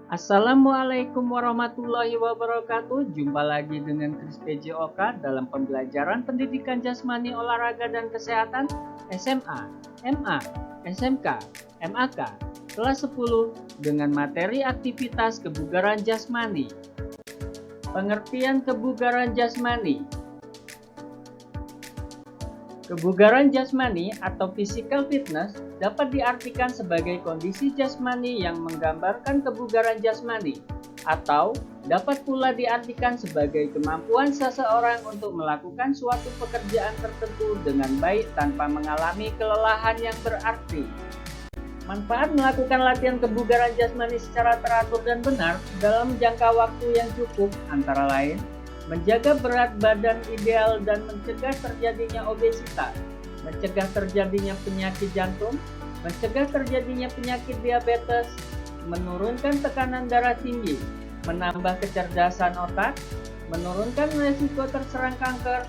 Assalamualaikum warahmatullahi wabarakatuh. Jumpa lagi dengan Kris PJ Oka dalam pembelajaran pendidikan jasmani, olahraga dan kesehatan SMA, MA, SMK, MAK kelas 10 dengan materi aktivitas kebugaran jasmani. Pengertian kebugaran jasmani. Kebugaran jasmani atau physical fitness dapat diartikan sebagai kondisi jasmani yang menggambarkan kebugaran jasmani, atau dapat pula diartikan sebagai kemampuan seseorang untuk melakukan suatu pekerjaan tertentu dengan baik tanpa mengalami kelelahan yang berarti. Manfaat melakukan latihan kebugaran jasmani secara teratur dan benar dalam jangka waktu yang cukup antara lain menjaga berat badan ideal dan mencegah terjadinya obesitas, mencegah terjadinya penyakit jantung, mencegah terjadinya penyakit diabetes, menurunkan tekanan darah tinggi, menambah kecerdasan otak, menurunkan risiko terserang kanker,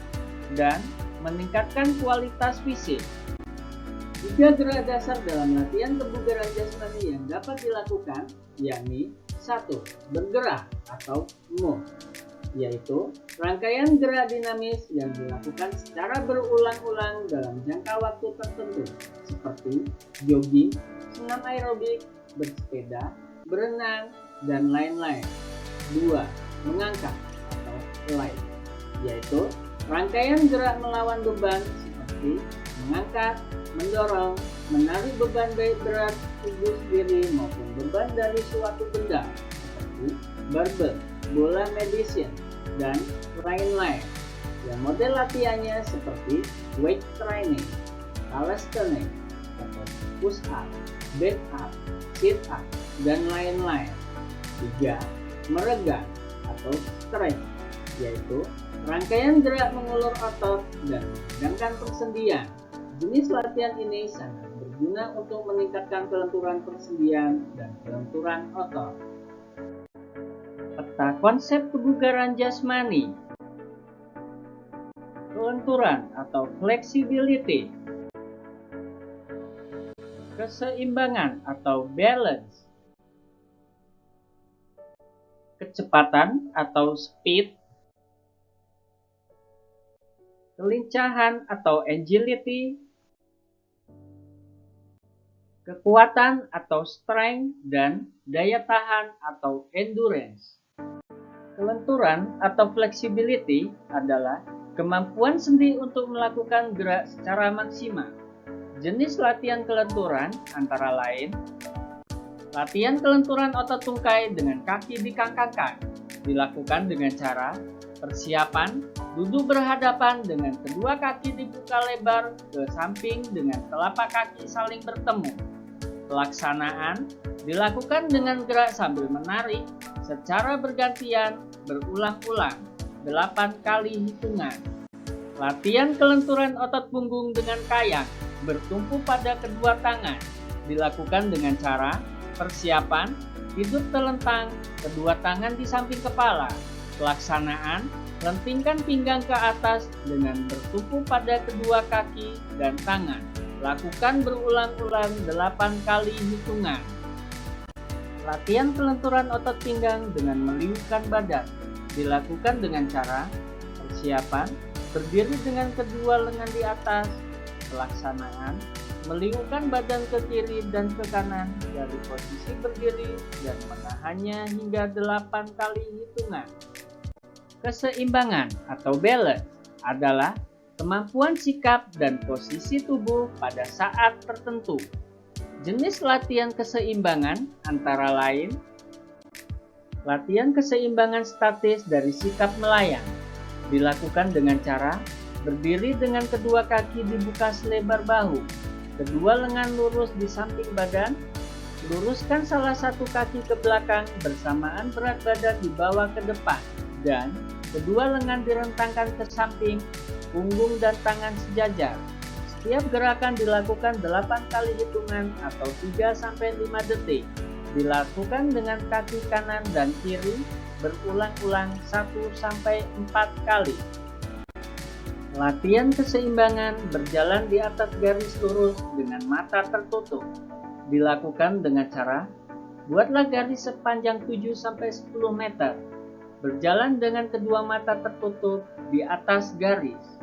dan meningkatkan kualitas fisik. 3 gerak dasar dalam latihan kebugaran jasmani yang dapat dilakukan yakni 1. Bergerak atau move, yaitu rangkaian gerak dinamis yang dilakukan secara berulang-ulang dalam jangka waktu tertentu seperti jogging, senam aerobik, bersepeda, berenang, dan lain-lain. 2. Mengangkat atau light, yaitu rangkaian gerak melawan beban seperti mengangkat, mendorong, menarik beban baik berat tubuh sendiri maupun beban dari suatu benda seperti barbel, bola medicine, dan lain-lain. Yang model latihannya seperti weight training, calisthenics, push up, back up, sit up, dan lain-lain. 3. Meregang atau stretch, yaitu rangkaian gerak mengulur otot dan menegangkan persendian. Jenis latihan ini sangat berguna untuk meningkatkan kelenturan persendian dan kelenturan otot. Peta konsep kebugaran jasmani. Kelenturan atau flexibility. Keseimbangan atau balance. Kecepatan atau speed. Kelincahan atau agility. Kekuatan atau strength, dan daya tahan atau endurance. Kelenturan atau flexibility adalah kemampuan sendi untuk melakukan gerak secara maksimal. Jenis latihan kelenturan antara lain latihan kelenturan otot tungkai dengan kaki dikangkangkan, dilakukan dengan cara persiapan duduk berhadapan dengan kedua kaki dibuka lebar ke samping dengan telapak kaki saling bertemu. Pelaksanaan dilakukan dengan gerak sambil menarik secara bergantian berulang-ulang 8 kali hitungan. Latihan kelenturan otot punggung dengan kayak bertumpu pada kedua tangan dilakukan dengan cara persiapan hidup telentang, kedua tangan di samping kepala. Pelaksanaan lentingkan pinggang ke atas dengan bertumpu pada kedua kaki dan tangan. Lakukan berulang-ulang 8 kali hitungan. Latihan kelenturan otot pinggang dengan meliukkan badan dilakukan dengan cara persiapan berdiri dengan kedua lengan di atas. Pelaksanaan meliukkan badan ke kiri dan ke kanan dari posisi berdiri dan menahannya hingga 8 kali hitungan. Keseimbangan atau balance adalah kemampuan sikap dan posisi tubuh pada saat tertentu. Jenis latihan keseimbangan antara lain latihan keseimbangan statis dari sikap melayang, dilakukan dengan cara berdiri dengan kedua kaki dibuka selebar bahu, kedua lengan lurus di samping badan, luruskan salah satu kaki ke belakang bersamaan berat badan dibawa ke depan, dan kedua lengan direntangkan ke samping, punggung dan tangan sejajar. Setiap gerakan dilakukan 8 kali hitungan atau 3-5 detik. Dilakukan dengan kaki kanan dan kiri berulang-ulang 1-4 kali. Latihan keseimbangan berjalan di atas garis lurus dengan mata tertutup. Dilakukan dengan cara Buatlah garis sepanjang 7-10 meter. Berjalan dengan kedua mata tertutup di atas garis.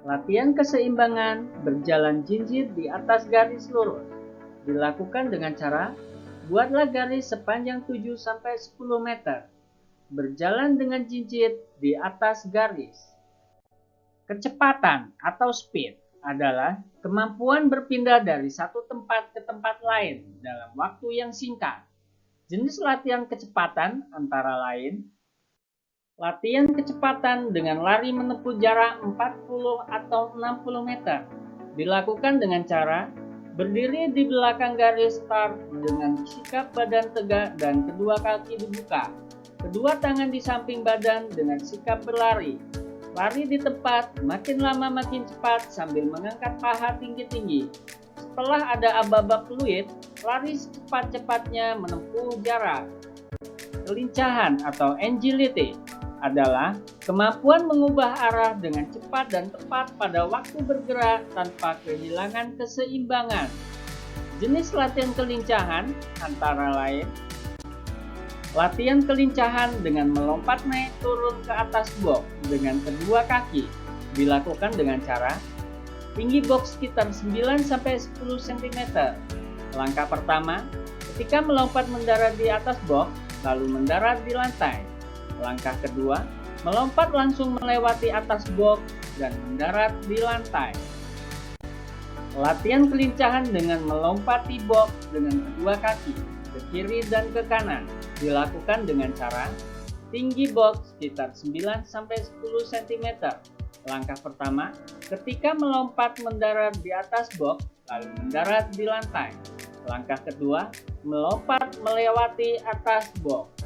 Latihan keseimbangan berjalan jinjit di atas garis lurus. Dilakukan dengan cara buatlah garis sepanjang 7-10 meter. Berjalan dengan jinjit di atas garis. Kecepatan atau speed adalah kemampuan berpindah dari satu tempat ke tempat lain dalam waktu yang singkat. Jenis latihan kecepatan antara lain latihan kecepatan dengan lari menempuh jarak 40 atau 60 meter. Dilakukan dengan cara berdiri di belakang garis start dengan sikap badan tegak dan kedua kaki dibuka. Kedua tangan di samping badan dengan sikap berlari. Lari di tempat, makin lama makin cepat sambil mengangkat paha tinggi-tinggi. Setelah ada aba-aba fluid, lari secepat-cepatnya menempuh jarak. Kelincahan atau agility adalah kemampuan mengubah arah dengan cepat dan tepat pada waktu bergerak tanpa kehilangan keseimbangan. Jenis latihan kelincahan antara lain latihan kelincahan dengan melompat naik turun ke atas box dengan kedua kaki. Dilakukan dengan cara tinggi box sekitar 9-10 cm. Langkah pertama, ketika melompat mendarat di atas box, lalu mendarat di lantai. Langkah kedua, melompat langsung melewati atas box dan mendarat di lantai. Latihan kelincahan dengan melompati box dengan kedua kaki, ke kiri dan ke kanan. Dilakukan dengan cara tinggi box sekitar 9-10 cm. Langkah pertama, ketika melompat mendarat di atas box, lalu mendarat di lantai. Langkah kedua, melompat melewati atas box.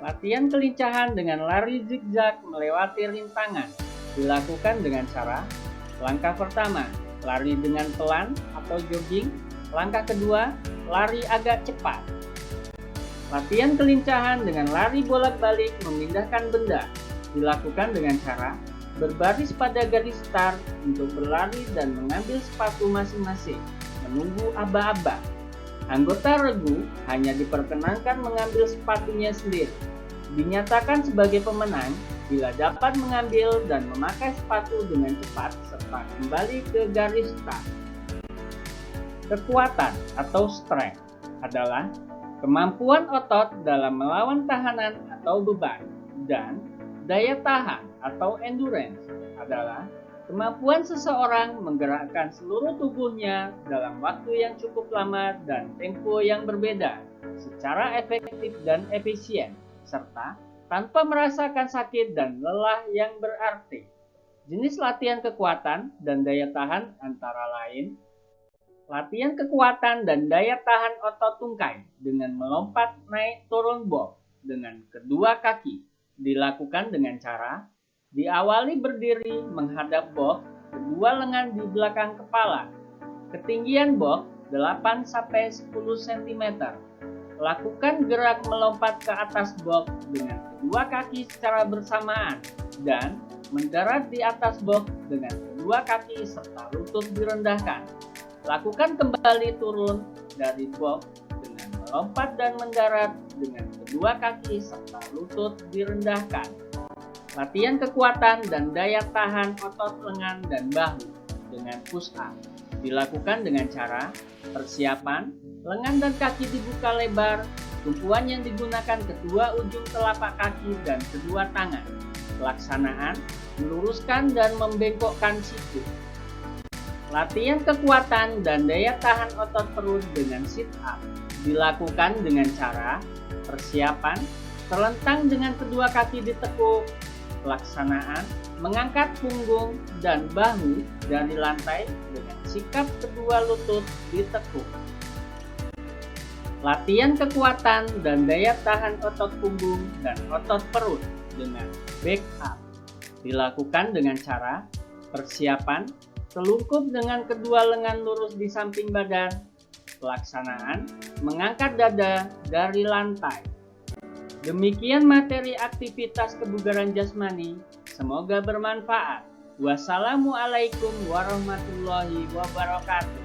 Latihan kelincahan dengan lari zigzag melewati rintangan. Dilakukan dengan cara langkah pertama, lari dengan pelan atau jogging. Langkah kedua, lari agak cepat. Latihan kelincahan dengan lari bolak-balik memindahkan benda. Dilakukan dengan cara berbaris pada garis start untuk berlari dan mengambil sepatu masing-masing, menunggu aba-aba. Anggota regu hanya diperkenankan mengambil sepatunya sendiri. Dinyatakan sebagai pemenang bila dapat mengambil dan memakai sepatu dengan cepat serta kembali ke garis start. Kekuatan atau strength adalah kemampuan otot dalam melawan tahanan atau beban, dan daya tahan atau endurance adalah kemampuan seseorang menggerakkan seluruh tubuhnya dalam waktu yang cukup lama dan tempo yang berbeda secara efektif dan efisien, serta tanpa merasakan sakit dan lelah yang berarti. Jenis latihan kekuatan dan daya tahan antara lain latihan kekuatan dan daya tahan otot tungkai dengan melompat naik turun box dengan kedua kaki. Dilakukan dengan cara diawali berdiri menghadap box, kedua lengan di belakang kepala. Ketinggian box 8-10 cm. Lakukan gerak melompat ke atas box dengan kedua kaki secara bersamaan dan mendarat di atas box dengan kedua kaki serta lutut direndahkan. Lakukan kembali turun dari box dengan melompat dan mendarat dengan kedua kaki serta lutut direndahkan. Latihan kekuatan dan daya tahan otot lengan dan bahu dengan push up. Dilakukan dengan cara persiapan, lengan dan kaki dibuka lebar, tumpuan yang digunakan kedua ujung telapak kaki dan kedua tangan. Pelaksanaan, meluruskan dan membengkokkan siku. Latihan kekuatan dan daya tahan otot perut dengan sit up dilakukan dengan cara persiapan, terlentang dengan kedua kaki ditekuk. Pelaksanaan, mengangkat punggung dan bahu dari lantai dengan sikap kedua lutut ditekuk. Latihan kekuatan dan daya tahan otot punggung dan otot perut dengan back up dilakukan dengan cara persiapan, telungkup dengan kedua lengan lurus di samping badan. Pelaksanaan, mengangkat dada dari lantai. Demikian materi aktivitas kebugaran jasmani. Semoga bermanfaat. Wassalamualaikum warahmatullahi wabarakatuh.